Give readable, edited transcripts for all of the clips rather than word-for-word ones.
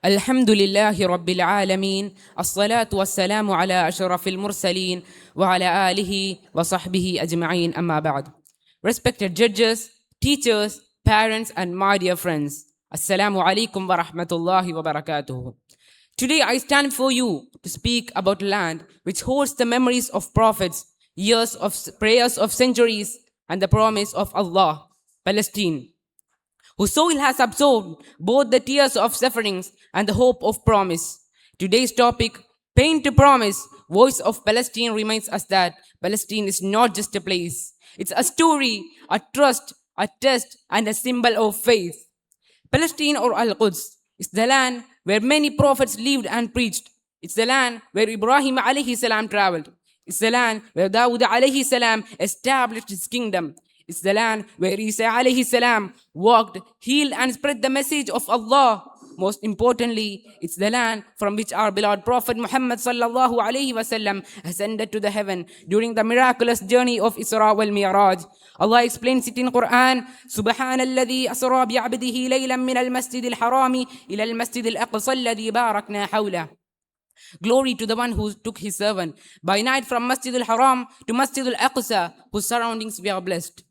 الحمد لله رب العالمين الصلاة والسلام على أشرف المرسلين وعلى آله وصحبه أجمعين أما بعد. Respected judges, teachers, parents and my dear friends, Assalamu alaikum wa rahmatullahi wa barakatuh. Today I stand before you to speak about land which holds the memories of prophets, years of prayers of centuries and the promise of Allah, Palestine, whose soil has absorbed both the tears of sufferings and the hope of promise. Today's topic, Pain to Promise, Voice of Palestine, reminds us that Palestine is not just a place. It's a story, a trust, a test, and a symbol of faith. Palestine or Al-Quds is the land where many prophets lived and preached. It's the land where Ibrahim alayhi salam traveled. It's the land where Dawood alayhi salam established his kingdom. It's the land where Isa alayhi salam walked, healed and spread the message of Allah. Most importantly, it's the land from which our beloved Prophet Muhammad sallallahu alayhi wasallam ascended to the heaven during the miraculous journey of Isra wal Mi'raj. Allah explains it in Quran, Subhanalladhi asra bi'abdihi laylan min al-masjid al-harami ila al-masjid al-aqsa alladhi barakna hawla. Glory to the one who took his servant by night from Masjid al-Haram to Masjid al-Aqsa, whose surroundings we are blessed.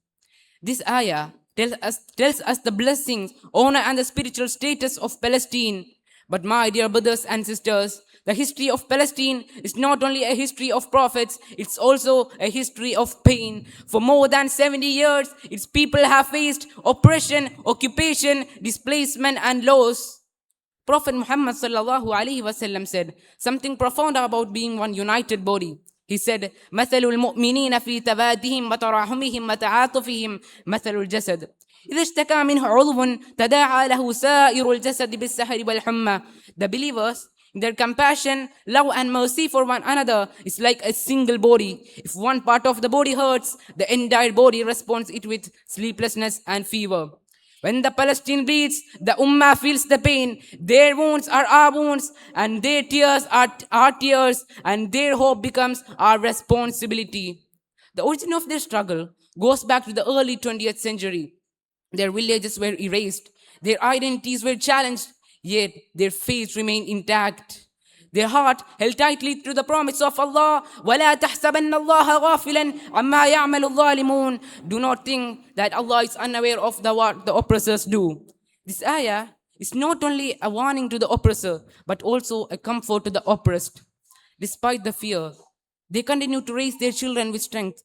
This ayah tells us the blessings, honor and the spiritual status of Palestine. But my dear brothers and sisters, the history of Palestine is not only a history of prophets, it's also a history of pain. For more than 70 years, its people have faced oppression, occupation, displacement and loss. Prophet Muhammad sallallahu alaihi wasallam said something profound about being one united body. He said, مثل المؤمنين في تبادهم وتراحمهم وتعاطفهم مثل الجسد إذا اشتكى منه عضو تداعى له سائر الجسد بالسهر والحمى. The believers, in their compassion, love and mercy for one another is like a single body. If one part of the body hurts, the entire body responds it with sleeplessness and fever. When the Palestine bleeds, the Ummah feels the pain. Their wounds are our wounds, and their tears are our tears, and their hope becomes our responsibility. The origin of their struggle goes back to the early 20th century. Their villages were erased, their identities were challenged, yet their faith remained intact. Their heart held tightly to the promise of Allah. وَلَا تَحْسَبَنَّ اللَّهَ غَافِلًا عَمَّا يَعْمَلُ الظَّالِمُونَ. Do not think that Allah is unaware of what the oppressors do. This ayah is not only a warning to the oppressor, but also a comfort to the oppressed. Despite the fear, they continue to raise their children with strength.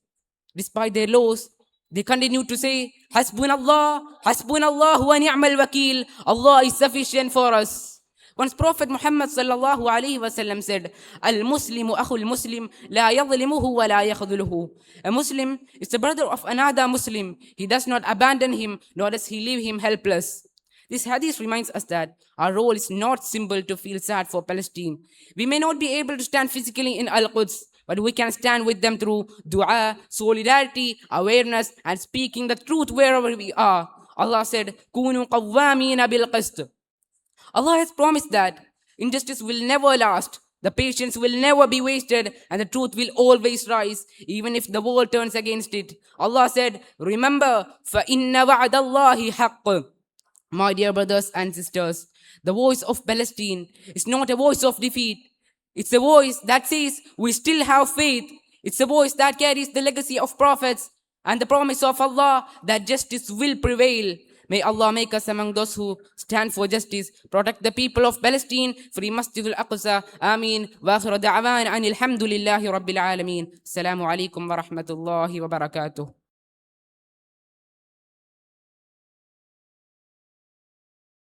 Despite their loss, they continue to say, Hasbunallah, Hasbunallah wa ni'mal wakil. Allah is sufficient for us. Once Prophet Muhammad sallallahu alaihi wasallam said, Al-Muslimu akhul Muslim, la yadlimuhu wa la yakhdhuluhu. A Muslim is the brother of another Muslim. He does not abandon him, nor does he leave him helpless. This hadith reminds us that our role is not simple to feel sad for Palestine. We may not be able to stand physically in Al-Quds, but we can stand with them through dua, solidarity, awareness, and speaking the truth wherever we are. Allah said, Kunu qawwamina bil qist. Allah has promised that injustice will never last, the patience will never be wasted, and the truth will always rise, even if the world turns against it. Allah said, remember, فَإِنَّ وَعْدَ اللَّهِ حَقٌّ. My dear brothers and sisters, the voice of Palestine is not a voice of defeat. It's a voice that says we still have faith. It's a voice that carries the legacy of prophets and the promise of Allah that justice will prevail. May Allah make us among those who stand for justice, protect the people of Palestine, free Masjid al-Aqsa. Ameen. Wa akhiru da'wan anil hamdulillahi rabbil alameen. Assalamu alaikum wa rahmatullahi wa barakatuh.